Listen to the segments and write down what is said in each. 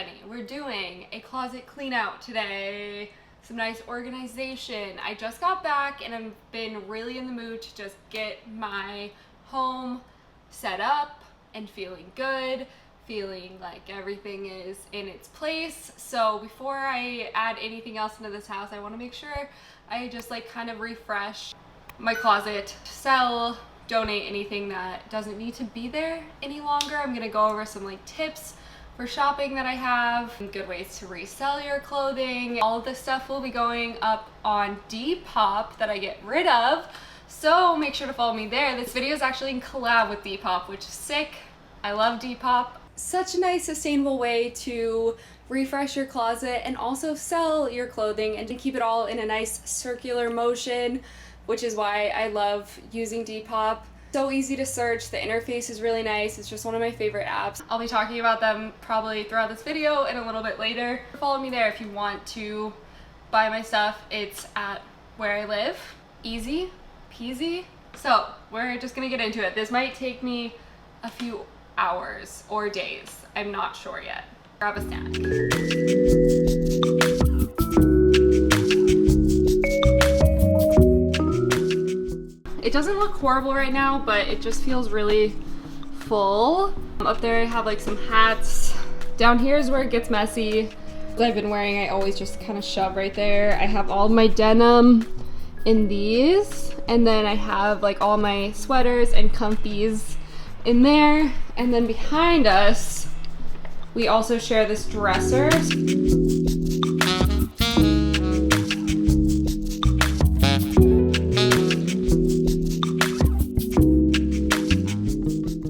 Jenny. We're doing a closet clean out today. Some nice organization. I just got back and I've been really in the mood to just get my home set up and feeling good, feeling like everything is in its place. So before I add anything else into this house, I want to make sure I just like kind of refresh my closet, sell, donate anything that doesn't need to be there any longer. I'm gonna go over some like tips for shopping that I have, and good ways to resell your clothing. All of this stuff will be going up on Depop that I get rid of, so make sure to follow me there. This video is actually in collab with Depop, which is sick. I love Depop. Such a nice sustainable way to refresh your closet and also sell your clothing and to keep it all in a nice circular motion, which is why I love using Depop. So easy to search, the interface is really nice, it's just one of my favorite apps. I'll be talking about them probably throughout this video and a little bit later. Follow me there if you want to buy my stuff. It's at where I live, easy peasy. So we're just gonna get into it. This might take me a few hours or days, I'm not sure yet. Grab a snack. It doesn't look horrible right now, but it just feels really full. Up there I have like some hats. Down here is where it gets messy. What I've been wearing, I always just kind of shove right there. I have all my denim in these, and then I have like all my sweaters and comfies in there. And then behind us, we also share this dresser.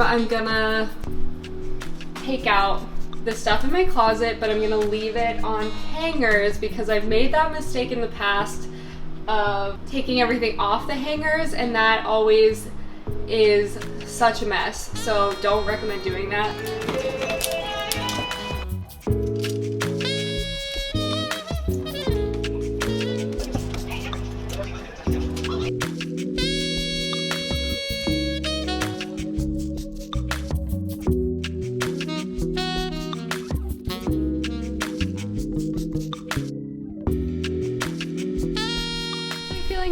I'm gonna take out the stuff in my closet, but I'm gonna leave it on hangers because I've made that mistake in the past of taking everything off the hangers, and that always is such a mess. So don't recommend doing that.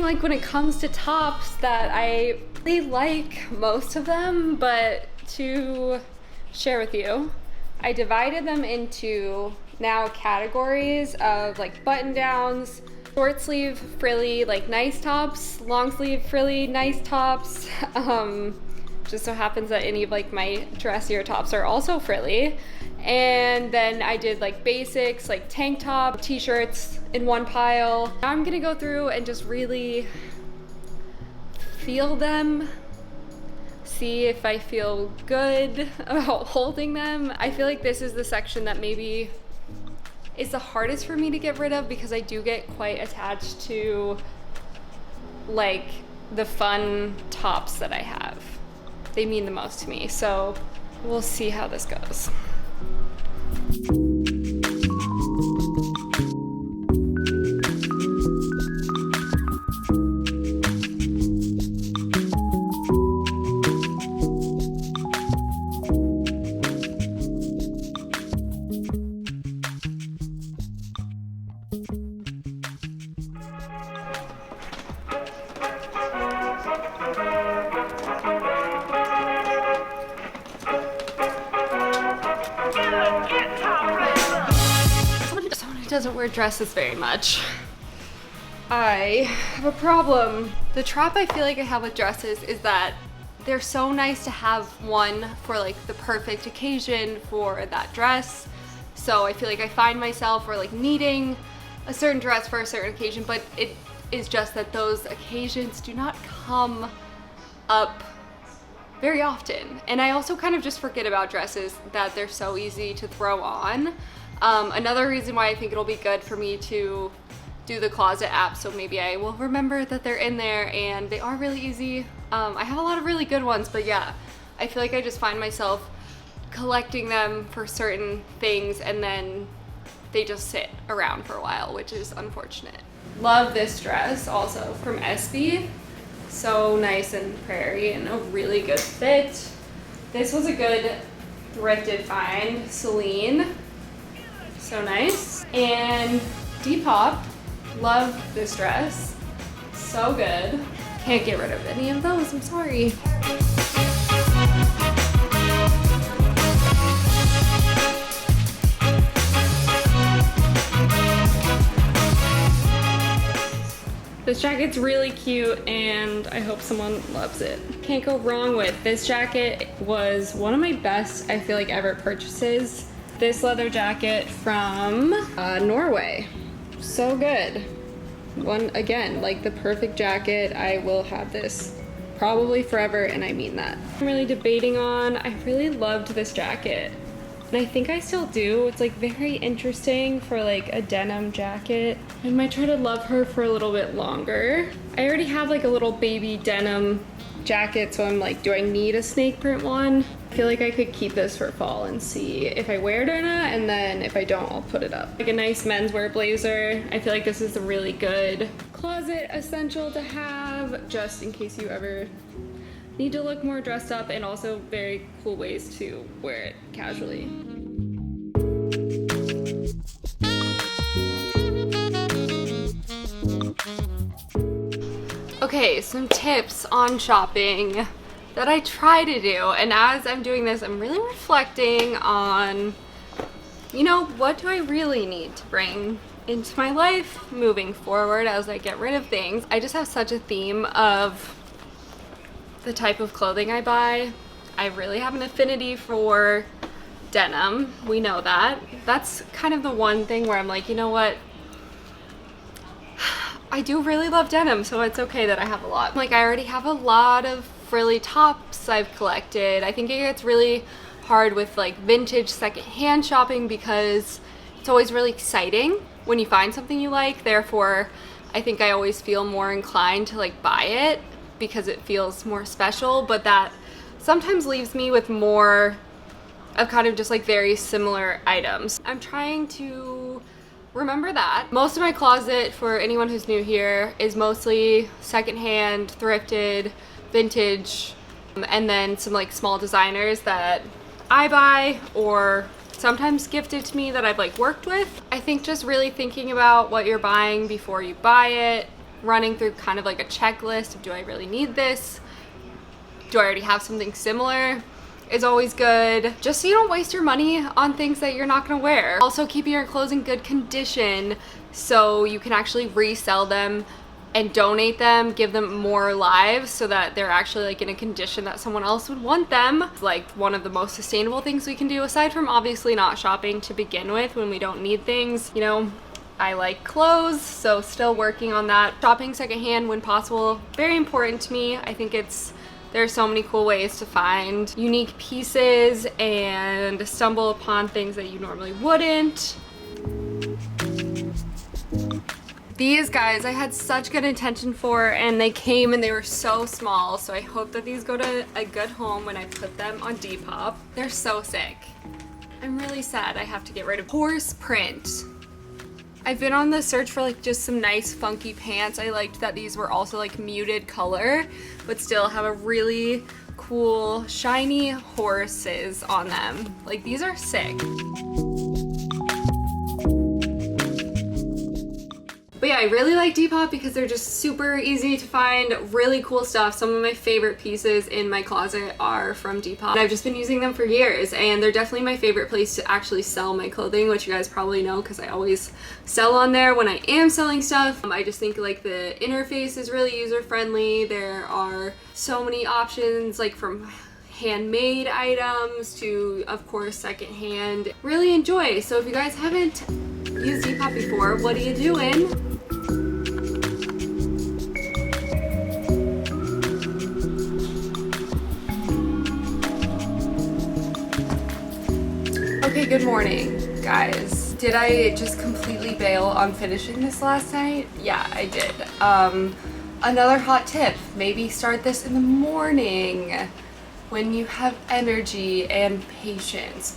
Like when it comes to tops that I really like most of them, but to share with you, I divided them into now categories of like button downs, short sleeve frilly like nice tops, long sleeve frilly nice tops. Just so happens that any of like my dressier tops are also frilly. And then I did like basics, like tank top, t-shirts in one pile. Now I'm gonna go through and just really feel them, see if I feel good about holding them. I feel like this is the section that maybe is the hardest for me to get rid of because I do get quite attached to like the fun tops that I have. They mean the most to me, so we'll see how this goes. Doesn't wear dresses very much. I have a problem. The trap I feel like I have with dresses is that they're so nice to have one for like the perfect occasion for that dress. So I feel like I find myself or like needing a certain dress for a certain occasion, but it is just that those occasions do not come up very often. And I also kind of just forget about dresses, that they're so easy to throw on. Another reason why I think it'll be good for me to do the closet app, so maybe I will remember that they're in there, and they are really easy. I have a lot of really good ones, but yeah, I feel like I just find myself collecting them for certain things and then they just sit around for a while, which is unfortunate. Love this dress also from SB. So nice and prairie and a really good fit. This was a good thrifted find. Celine. Depop. Love this dress. So good. Can't get rid of any of those, I'm sorry. This jacket's really cute and I hope someone loves it. Can't go wrong with this jacket. Was one of my best, I feel like, ever purchases. This leather jacket from Norway. So good. One, again, like the perfect jacket. I will have this probably forever, and I mean that. I'm really debating on, I really loved this jacket. And I think I still do. It's like very interesting for like a denim jacket. I might try to love her for a little bit longer. I already have like a little baby denim jacket, so I'm like, do I need a snake print one? I feel like I could keep this for fall and see if I wear it or not, and then if I don't, I'll put it up. Like a nice menswear blazer. I feel like this is a really good closet essential to have, just in case you ever need to look more dressed up, and also very cool ways to wear it casually. Okay, some tips on shopping that I try to do, and as I'm doing this, I'm really reflecting on, you know, what do I really need to bring into my life moving forward as I get rid of things. I just have such a theme of the type of clothing I buy. I really have an affinity for denim. We know that. That's kind of the one thing where I'm like, you know what? I do really love denim, so it's okay that I have a lot. Like, I already have a lot of frilly tops I've collected. I think it gets really hard with like vintage secondhand shopping because it's always really exciting when you find something you like. Therefore, I think I always feel more inclined to like buy it because it feels more special, but that sometimes leaves me with more of kind of just like very similar items. I'm trying to remember that. Most of my closet, for anyone who's new here, is mostly secondhand, thrifted, vintage, and then some like small designers that I buy or sometimes gifted to me that I've like worked with. I think just really thinking about what you're buying before you buy it, running through kind of like a checklist of, do I really need this? Do I already have something similar? Is always good, just so you don't waste your money on things that you're not gonna wear. Also, keeping your clothes in good condition so you can actually resell them and donate them, give them more lives so that they're actually like in a condition that someone else would want them. It's like one of the most sustainable things we can do, aside from obviously not shopping to begin with when we don't need things. You know, I like clothes, so still working on that. Shopping secondhand when possible, very important to me. I think there's so many cool ways to find unique pieces and stumble upon things that you normally wouldn't. These guys I had such good intention for, and they came and they were so small, so I hope that these go to a good home when I put them on Depop. They're so sick. I'm really sad I have to get rid of horse print. I've been on the search for like just some nice funky pants. I liked that these were also like muted color, but still have a really cool shiny horses on them. Like, these are sick. But yeah, I really like Depop because they're just super easy to find, really cool stuff. Some of my favorite pieces in my closet are from Depop. I've just been using them for years, and they're definitely my favorite place to actually sell my clothing, which you guys probably know because I always sell on there when I am selling stuff. I just think like the interface is really user-friendly. There are so many options, like from handmade items to, of course, secondhand. Really enjoy. So if you guys haven't used Depop before, what are you doing? Okay, good morning, guys. Did I just completely bail on finishing this last night? Yeah, I did. Another hot tip, maybe start this in the morning when you have energy and patience.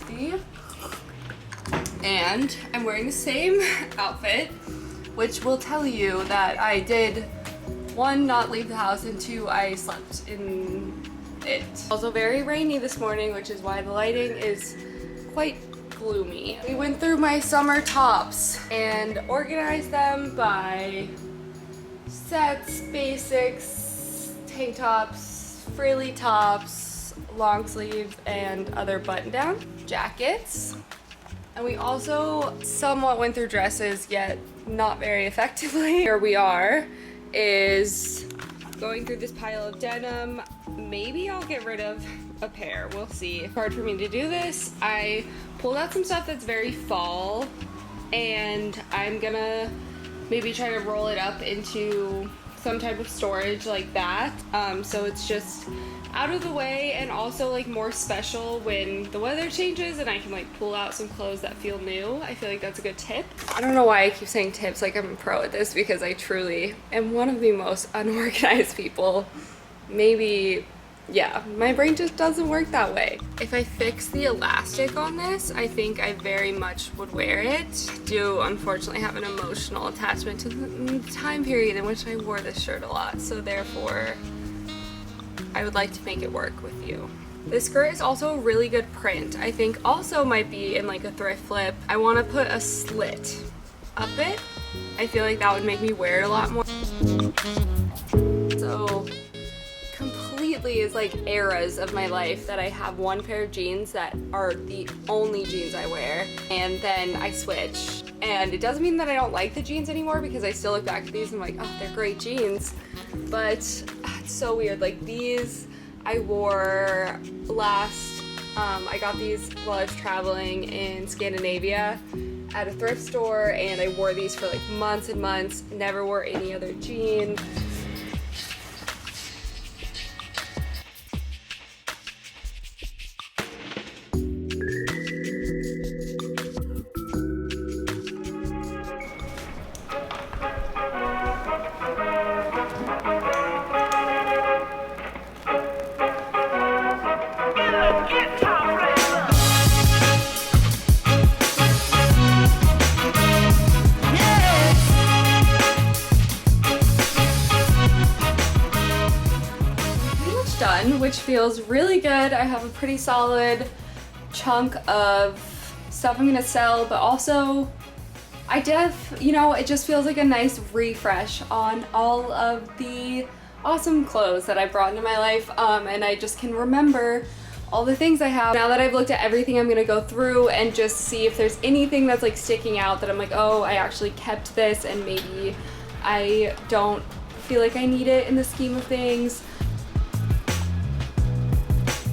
And I'm wearing the same outfit, which will tell you that I did, 1, not leave the house, and 2, I slept in it. Also very rainy this morning, which is why the lighting is quite gloomy. We went through my summer tops and organized them by sets, basics, tank tops, frilly tops, long sleeves, and other button-down jackets. And we also somewhat went through dresses, yet not very effectively. Here we are, is going through this pile of denim. Maybe I'll get rid of a pair, we'll see. It's hard for me to do this. I pulled out some stuff that's very fall, and I'm gonna maybe try to roll it up into some type of storage like that. So it's just out of the way and also like more special when the weather changes and I can like pull out some clothes that feel new. I feel like that's a good tip. I don't know why I keep saying tips like I'm a pro at this, because I truly am one of the most unorganized people. Maybe, yeah, my brain just doesn't work that way. If I fix the elastic on this, I think I very much would wear it. I do unfortunately have an emotional attachment to the time period in which I wore this shirt a lot, so therefore I would like to make it work with you. This skirt is also a really good print. I think also might be in like a thrift flip. I want to put a slit up it. I feel like that would make me wear it a lot more. So completely is like eras of my life that I have one pair of jeans that are the only jeans I wear, and then I switch. And it doesn't mean that I don't like the jeans anymore, because I still look back at these and I'm like, oh, they're great jeans. But it's so weird. Like these I wore last, I got these while I was traveling in Scandinavia at a thrift store, and I wore these for like months and months, never wore any other jeans. Done, which feels really good. I have a pretty solid chunk of stuff I'm gonna sell, but also it just feels like a nice refresh on all of the awesome clothes that I brought into my life, and I just can remember all the things I have. Now that I've looked at everything, I'm gonna go through and just see if there's anything that's like sticking out that I'm like, oh, I actually kept this and maybe I don't feel like I need it in the scheme of things.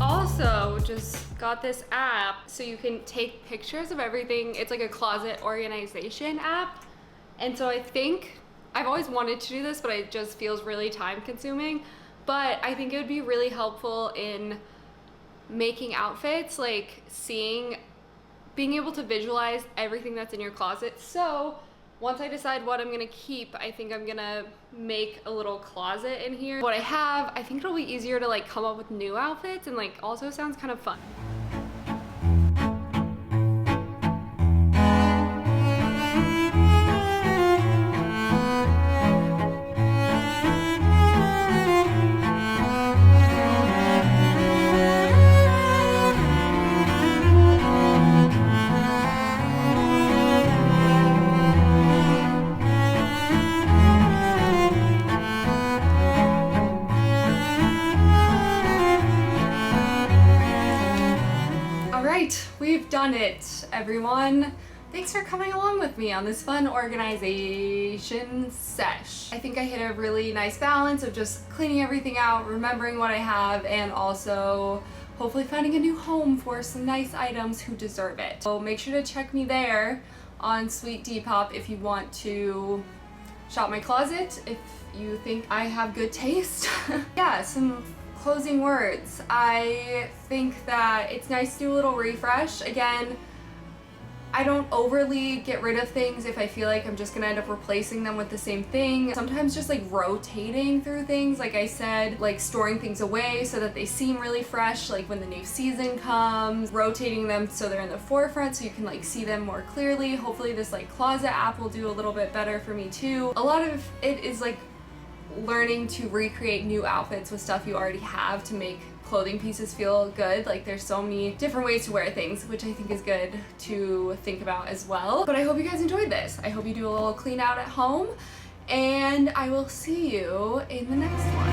Also just got this app so you can take pictures of everything. It's like a closet organization app, and so I think I've always wanted to do this, but it just feels really time consuming. But I think it would be really helpful in making outfits, like being able to visualize everything that's in your closet. So once I decide what I'm gonna keep, I think I'm gonna make a little closet in here. What I have, I think it'll be easier to like come up with new outfits, and like also sounds kind of fun. We've done it, everyone. Thanks for coming along with me on this fun organization sesh. I think I hit a really nice balance of just cleaning everything out, remembering what I have, and also hopefully finding a new home for some nice items who deserve it. So make sure to check me there on Sweet Depop if you want to shop my closet, if you think I have good taste. Yeah, some closing words. I think that it's nice to do a little refresh. Again, I don't overly get rid of things if I feel like I'm just gonna end up replacing them with the same thing. Sometimes just like rotating through things, like I said, like storing things away so that they seem really fresh, like when the new season comes, rotating them so they're in the forefront so you can like see them more clearly. Hopefully this like closet app will do a little bit better for me too. A lot of it is like learning to recreate new outfits with stuff you already have to make clothing pieces feel good. Like there's so many different ways to wear things, which I think is good to think about as well. But I hope you guys enjoyed this. I hope you do a little clean out at home, and I will see you in the next one.